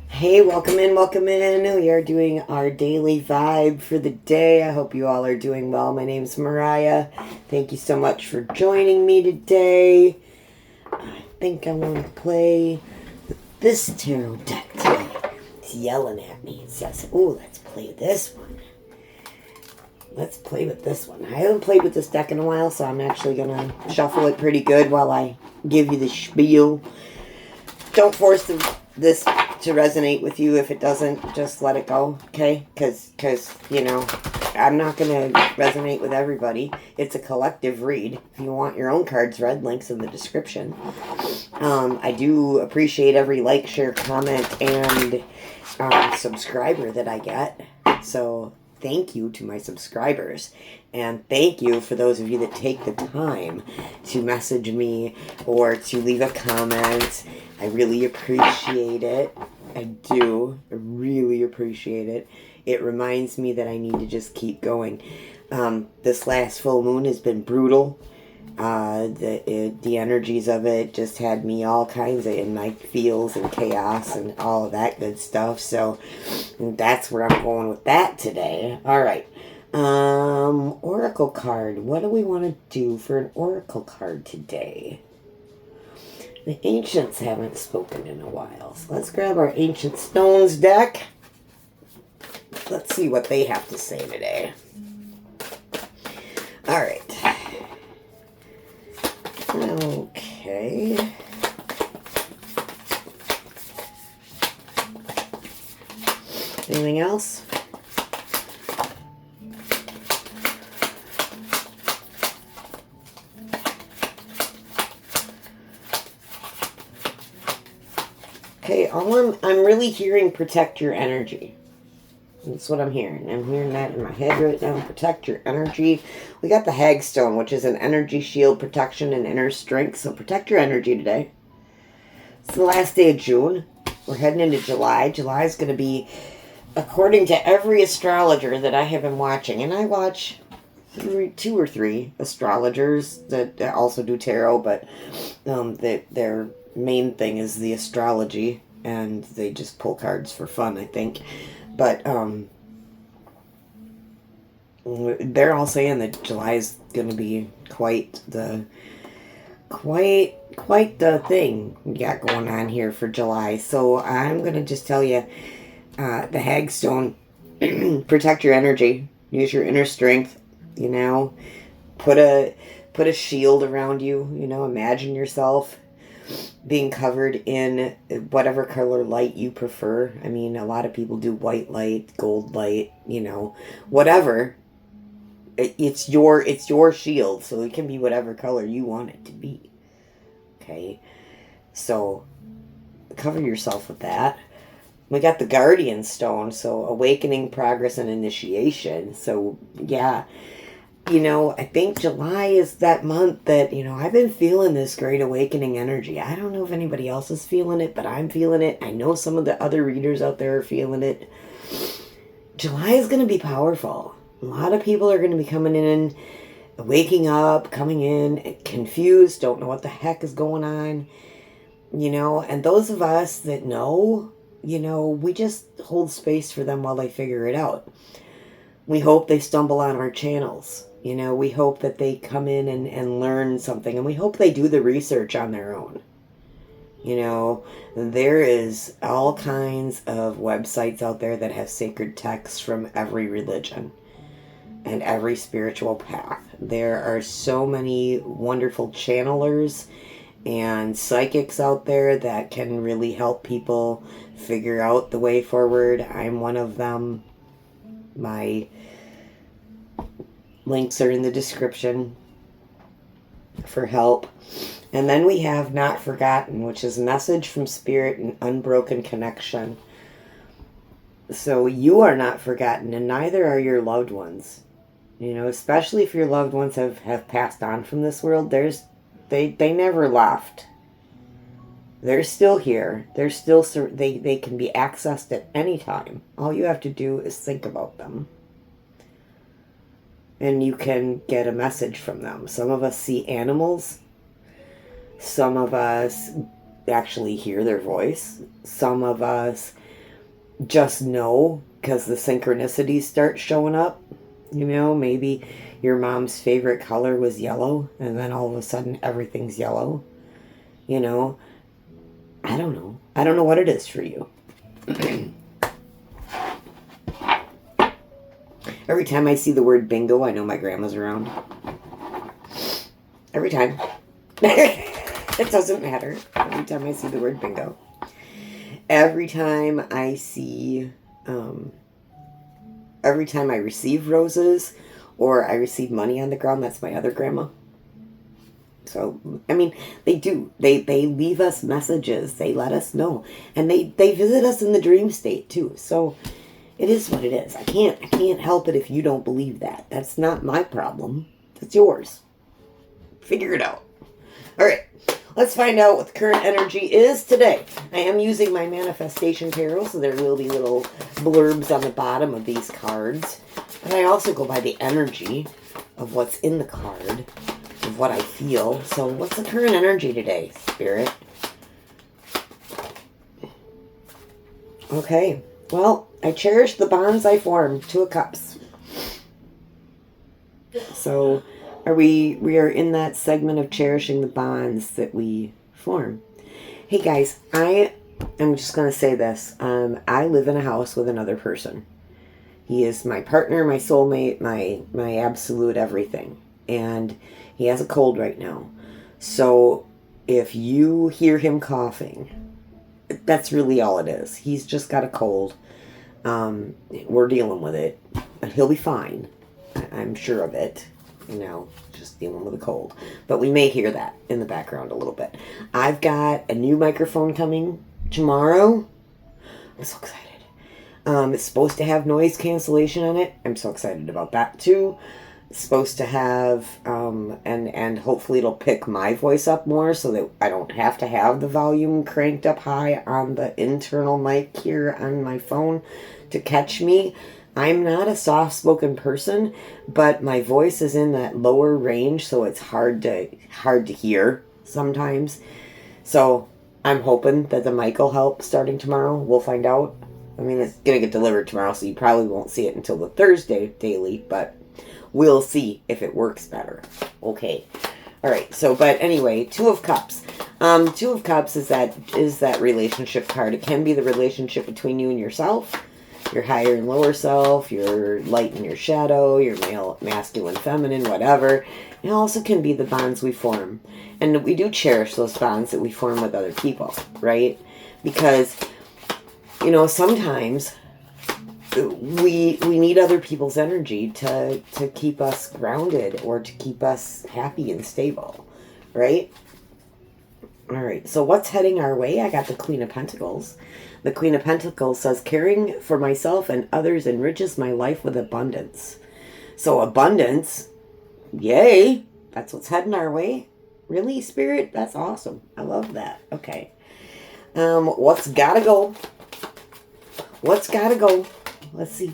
Hey, welcome in, welcome in. We are doing our daily vibe for the day. I hope you all are doing well. My name's Moriah. Thank you so much for joining me today. I think I want to play this tarot deck today. It's yelling at me. It says, "Oh, let's play this one. Let's play with this one." I haven't played with this deck in a while, so I'm actually going to shuffle it pretty good while I give you the spiel. Don't force this to resonate with you. If it doesn't, just let it go, okay? Because I'm not going to resonate with everybody. It's a collective read. If you want your own cards read, links in the description. I do appreciate every like, share, comment, and subscriber that I get. So thank you to my subscribers. And thank you for those of you that take the time to message me or to leave a comment. I really appreciate it. I do. I really appreciate it. It reminds me that I need to just keep going. This last full moon has been brutal. The energies of it just had me all kinds of in my feels and chaos and all of that good stuff. So that's where I'm going with that today. All right. Oracle card. What do we want to do for an oracle card today? The ancients haven't spoken in a while, so let's grab our ancient stones deck. Let's see what they have to say today. All right. Okay. Anything else? Okay, I'm really hearing protect your energy. That's what I'm hearing. I'm hearing that in my head right now. Protect your energy. We got the Hagstone, which is an energy shield, protection, and inner strength. So protect your energy today. It's the last day of June. We're heading into July. July is going to be, according to every astrologer that I have been watching, and I watch two or three astrologers that also do tarot, but their main thing is the astrology, and they just pull cards for fun, I think. But they're all saying that July is going to be quite the thing we got going on here for July. So I'm going to just tell you, the Hagstone, protect your energy, use your inner strength. Put a shield around you. Imagine yourself being covered in whatever color light you prefer. I mean, a lot of people do white light, gold light, whatever. It's your shield, so it can be whatever color you want it to be. Okay? So cover yourself with that. We got the Guardian Stone, so awakening, progress, and initiation. So yeah, I think July is that month that, I've been feeling this great awakening energy. I don't know if anybody else is feeling it, but I'm feeling it. I know some of the other readers out there are feeling it. July is going to be powerful. A lot of people are going to be coming in, waking up, coming in, confused, don't know what the heck is going on. And those of us that know, we just hold space for them while they figure it out. We hope they stumble on our channels. We hope that they come in and learn something, and we hope they do the research on their own. There is all kinds of websites out there that have sacred texts from every religion and every spiritual path. There are so many wonderful channelers and psychics out there that can really help people figure out the way forward. I'm one of them. My links are in the description for help. And then we have Not Forgotten, which is message from spirit and unbroken connection. So you are not forgotten, and neither are your loved ones. Especially if your loved ones have passed on from this world, they never left. They're still here. They're still, they can be accessed at any time. All you have to do is think about them. And you can get a message from them. Some of us see animals. Some of us actually hear their voice. Some of us just know, because the synchronicities start showing up. You know, maybe your mom's favorite color was yellow, and then all of a sudden everything's yellow. You know, I don't know. I don't know what it is for you. Every time I see the word bingo, I know my grandma's around. Every time. It doesn't matter. Every time I see the word bingo. Every time I see, every time I receive roses or I receive money on the ground, that's my other grandma. So, I mean, they do. They leave us messages. They let us know. And they visit us in the dream state, too. So, it is what it is. I can't help it if you don't believe that. That's not my problem. That's yours. Figure it out. All right. Let's find out what the current energy is today. I am using my manifestation tarot, so there will be little blurbs on the bottom of these cards. But I also go by the energy of what's in the card, of what I feel. So what's the current energy today, Spirit? Okay. Well, I cherish the bonds I formed. 2 of Cups. So we are in that segment of cherishing the bonds that we form. Hey guys, I am just going to say this. I live in a house with another person. He is my partner, my soulmate, my absolute everything. And he has a cold right now. So if you hear him coughing, that's really all it is. He's just got a cold. We're dealing with it. He'll be fine. I'm sure of it. You know, just dealing with a cold. But we may hear that in the background a little bit. I've got a new microphone coming tomorrow. I'm so excited. It's supposed to have noise cancellation on it. I'm so excited about that too. It's supposed to have, and hopefully it'll pick my voice up more so that I don't have to have the volume cranked up high on the internal mic here on my phone to catch me. I'm not a soft-spoken person, but my voice is in that lower range, so it's hard to hear sometimes. So I'm hoping that the mic will help starting tomorrow. We'll find out. I mean, it's going to get delivered tomorrow, so you probably won't see it until the Thursday daily, but we'll see if it works better. Okay. All right. So, but anyway, 2 of Cups. 2 of Cups is that relationship card. It can be the relationship between you and yourself, your higher and lower self, your light and your shadow, your male, masculine, feminine, whatever. It also can be the bonds we form. And we do cherish those bonds that we form with other people, right? Because, you know, sometimes we need other people's energy to keep us grounded or to keep us happy and stable, right? All right, so what's heading our way? I got the Queen of Pentacles. The Queen of Pentacles says, caring for myself and others enriches my life with abundance. So abundance, yay, that's what's heading our way. Really, Spirit? That's awesome. I love that. Okay. What's gotta go? What's gotta go? Let's see.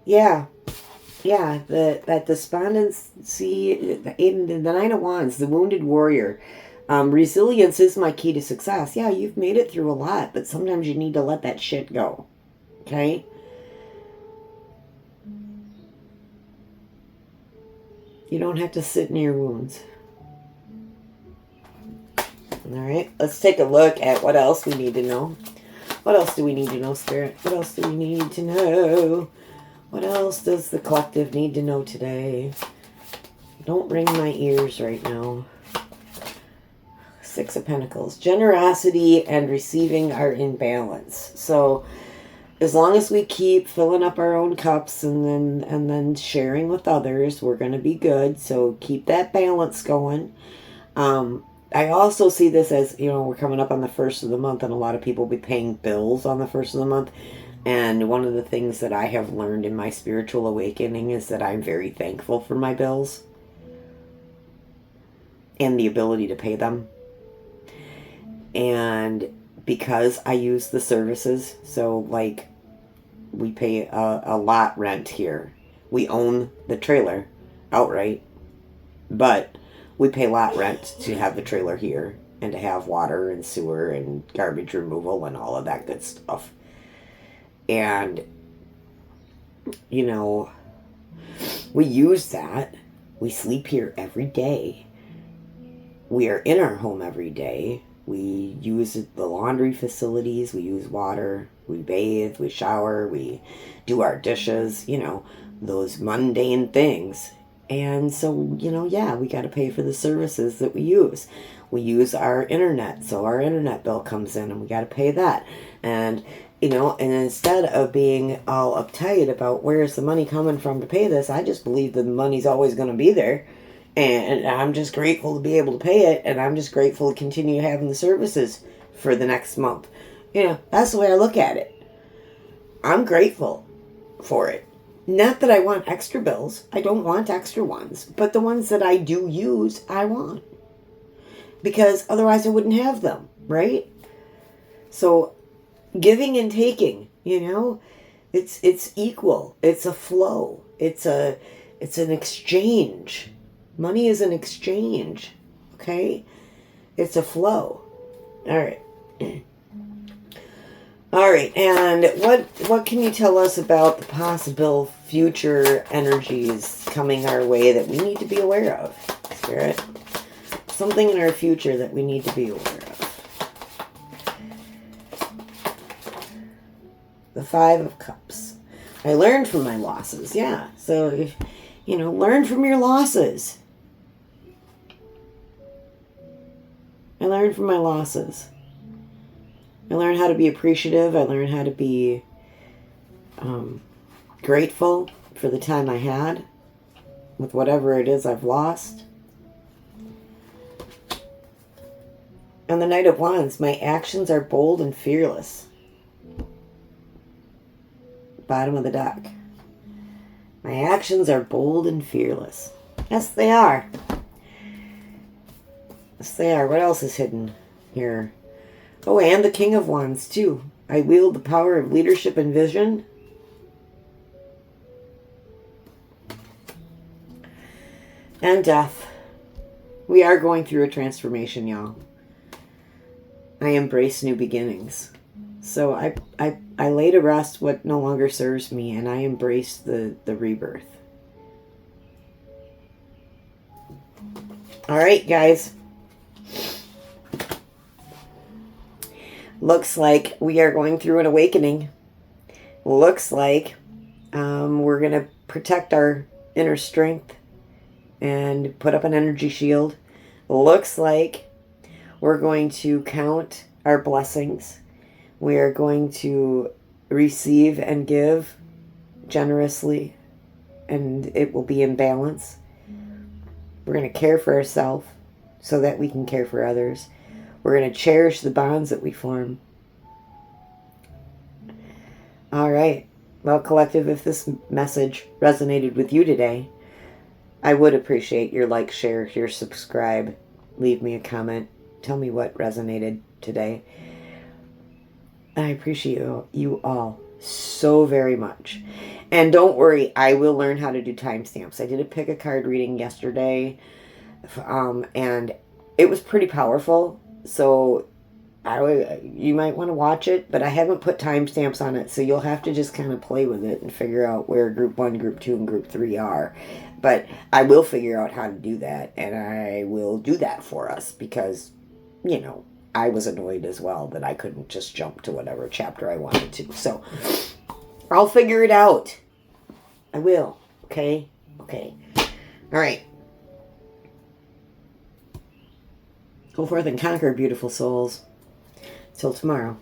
Yeah, that despondency in the Nine of Wands, the Wounded Warrior. Resilience is my key to success. Yeah, you've made it through a lot, but sometimes you need to let that shit go. Okay? You don't have to sit in your wounds. All right, let's take a look at what else we need to know. What else do we need to know, Spirit? What else do we need to know? What else does the collective need to know today? Don't ring my ears right now. 6 of Pentacles. Generosity and receiving are in balance. So as long as we keep filling up our own cups and then sharing with others, we're going to be good. So keep that balance going. I also see this as, you know, we're coming up on the 1st of the month, and a lot of people will be paying bills on the 1st of the month. And one of the things that I have learned in my spiritual awakening is that I'm very thankful for my bills and the ability to pay them. And because I use the services, so like we pay a lot rent here. We own the trailer outright, but we pay lot rent to have the trailer here and to have water and sewer and garbage removal and all of that good stuff. And, you know, we use that. We sleep here every day. We are in our home every day. We use the laundry facilities. We use water. We bathe. We shower. We do our dishes. You know, those mundane things. And so, you know, yeah, we got to pay for the services that we use. We use our internet. So our internet bill comes in and we got to pay that. And, you know, and instead of being all uptight about where's the money coming from to pay this, I just believe the money's always going to be there. And I'm just grateful to be able to pay it. And I'm just grateful to continue having the services for the next month. You know, that's the way I look at it. I'm grateful for it. Not that I want extra bills. I don't want extra ones. But the ones that I do use, I want. Because otherwise I wouldn't have them, right? So giving and taking, you know, it's equal. It's a flow. It's an exchange. Money is an exchange, okay? It's a flow. All right. All right, and what can you tell us about the possible future energies coming our way that we need to be aware of, Spirit? Something in our future that we need to be aware of. The Five of Cups. I learned from my losses, yeah. So, if, you know, learn from your losses. I learned from my losses. I learned how to be appreciative. I learned how to be grateful for the time I had with whatever it is I've lost. On the Knight of Wands, my actions are bold and fearless. Bottom of the deck. My actions are bold and fearless. Yes, they are. Yes, they are. What else is hidden here? Oh, and the King of Wands, too. I wield the power of leadership and vision. And death. We are going through a transformation, y'all. I embrace new beginnings. So I lay to rest what no longer serves me, and I embrace the rebirth. All right, guys. Looks like we are going through an awakening. Looks like we're going to protect our inner strength and put up an energy shield. Looks like we're going to count our blessings. We are going to receive and give generously, and it will be in balance. We're going to care for ourselves so that we can care for others. We're going to cherish the bonds that we form. All right. Well, collective, if this message resonated with you today, I would appreciate your like, share, your subscribe. Leave me a comment. Tell me what resonated today. I appreciate you all so very much. And don't worry, I will learn how to do timestamps. I did a pick a card reading yesterday, and it was pretty powerful. So you might want to watch it, but I haven't put timestamps on it, so you'll have to just kind of play with it and figure out where group 1, group 2, and group 3 are. But I will figure out how to do that, and I will do that for us because, you know, I was annoyed as well that I couldn't just jump to whatever chapter I wanted to. So I'll figure it out. I will. Okay? Okay. All right. Go forth and conquer, beautiful souls. Till tomorrow.